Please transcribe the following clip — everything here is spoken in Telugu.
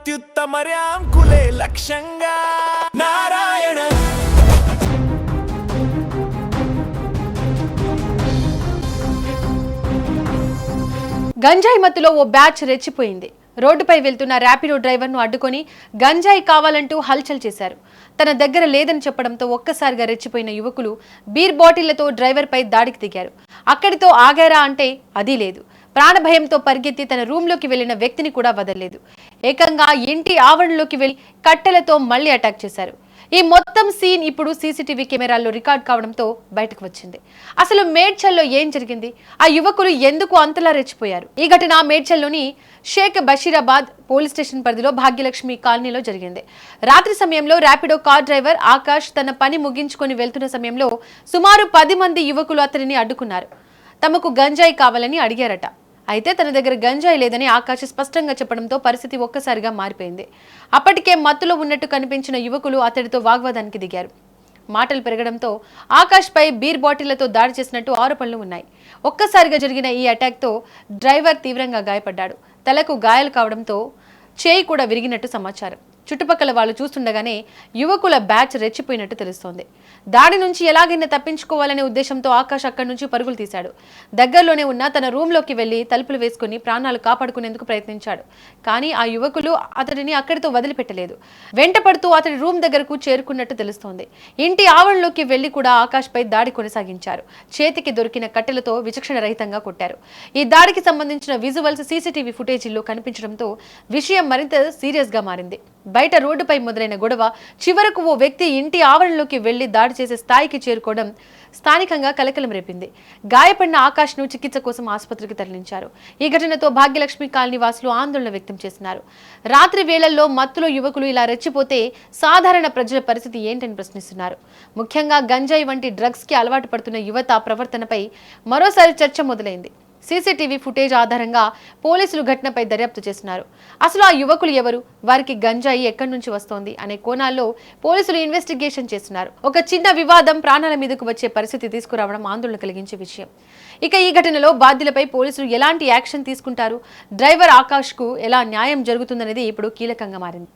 అత్యుత్తమర్యాం కులే లక్ష్యంగా నారాయణ. గంజాయి మత్తులో ఓ బ్యాచ్ రెచ్చిపోయింది. రోడ్డుపై వెళ్తున్న ర్యాపిడో డ్రైవర్ను అడ్డుకొని గంజాయి కావాలంటూ హల్చల్ చేశారు. తన దగ్గర లేదని చెప్పడంతో ఒక్కసారిగా రెచ్చిపోయిన యువకులు బీర్ బాటిళ్లతో డ్రైవర్పై దాడికి దిగారు. అక్కడితో ఆగారా అంటే అదీ లేదు. ప్రాణభయంతో పరిగెత్తి తన రూమ్లోకి వెళ్లిన వ్యక్తిని కూడా వదలలేదు. ఏకంగా ఇంటి ఆవరణలోకి వెళ్లి కట్టెలతో మళ్లీ అటాక్ చేశారు. ఈ మొత్తం సీన్ ఇప్పుడు సీసీటీవీ కెమెరాల్లో రికార్డ్ కావడంతో బయటకు వచ్చింది. అసలు మేడ్చల్లో ఏం జరిగింది? ఆ యువకులు ఎందుకు అంతలా రెచ్చిపోయారు? ఈ ఘటన మేడ్చల్లోని షేక్ బషీరాబాద్ పోలీస్ స్టేషన్ పరిధిలో భాగ్యలక్ష్మి కాలనీలో జరిగింది. రాత్రి సమయంలో ర్యాపిడో కార్ డ్రైవర్ ఆకాష్ తన పని ముగించుకొని వెళ్తున్న సమయంలో సుమారు 10 మంది యువకులు అతనిని అడ్డుకున్నారు. తమకు గంజాయి కావాలని అడిగారట. అయితే తన దగ్గర గంజాయి లేదని ఆకాష్ స్పష్టంగా చెప్పడంతో పరిస్థితి ఒక్కసారిగా మారిపోయింది. అప్పటికే మత్తులో ఉన్నట్టు కనిపించిన యువకులు అతడితో వాగ్వాదానికి దిగారు. మాటలు పెరగడంతో ఆకాష్ పై బీర్ బాటిళ్లతో దాడి చేసినట్టు ఆరోపణలు ఉన్నాయి. ఒక్కసారిగా జరిగిన ఈ అటాక్తో డ్రైవర్ తీవ్రంగా గాయపడ్డాడు. తలకు గాయాలు కావడంతో చేయి కూడా విరిగినట్టు సమాచారం. చుట్టుపక్కల వాళ్ళు చూస్తుండగానే యువకుల బ్యాచ్ రెచ్చిపోయినట్టు తెలుస్తోంది. దాడి నుంచి ఎలాగైనా తప్పించుకోవాలనే ఉద్దేశంతో ఆకాష్ అక్కడి నుంచి పరుగులు తీశాడు. దగ్గరలోనే ఉన్న తన రూమ్లోకి వెళ్లి తలుపులు వేసుకుని ప్రాణాలు కాపాడుకునేందుకు ప్రయత్నించాడు. కానీ ఆ యువకులు అతడిని అక్కడితో వదిలిపెట్టలేదు. వెంటపడుతూ అతడి రూమ్ దగ్గరకు చేరుకున్నట్టు తెలుస్తోంది. ఇంటి ఆవరణలోకి వెళ్లి కూడా ఆకాష్ పై దాడి కొనసాగించారు. చేతికి దొరికిన కట్టెలతో విచక్షణ రహితంగా కొట్టారు. ఈ దాడికి సంబంధించిన విజువల్స్ సీసీటీవీ ఫుటేజీల్లో కనిపించడంతో విషయం మరింత సీరియస్ గా మారింది. బయట రోడ్డుపై మొదలైన గొడవ చివరకు ఓ వ్యక్తి ఇంటి ఆవరణలోకి వెళ్లి దాడి చేసే స్థాయికి చేరుకోవడం స్థానికంగా కలకలం రేపింది. గాయపడిన ఆకాష్ ను చికిత్స కోసం ఆసుపత్రికి తరలించారు. ఈ ఘటనతో భాగ్యలక్ష్మి కాలనీ వాసులు ఆందోళన వ్యక్తం చేస్తున్నారు. రాత్రి వేళల్లో మత్తులో యువకులు ఇలా రెచ్చిపోతే సాధారణ ప్రజల పరిస్థితి ఏంటని ప్రశ్నిస్తున్నారు. ముఖ్యంగా గంజాయి వంటి డ్రగ్స్ కి అలవాటు పడుతున్న యువత ప్రవర్తనపై మరోసారి చర్చ మొదలైంది. సీసీటీవీ ఫుటేజ్ ఆధారంగా పోలీసులు ఘటనపై దర్యాప్తు చేస్తున్నారు. అసలు ఆ యువకులు ఎవరు, వారికి గంజాయి ఎక్కడి నుంచి వస్తోంది అనే కోణాల్లో పోలీసులు ఇన్వెస్టిగేషన్ చేస్తున్నారు. ఒక చిన్న వివాదం ప్రాణాల మీదకు వచ్చే పరిస్థితి తీసుకురావడం ఆందోళన కలిగించే విషయం. ఇక ఈ ఘటనలో బాధ్యులపై పోలీసులు ఎలాంటి యాక్షన్ తీసుకుంటారు, డ్రైవర్ ఆకాష్ కు ఎలా న్యాయం జరుగుతుందనేది ఇప్పుడు కీలకంగా మారింది.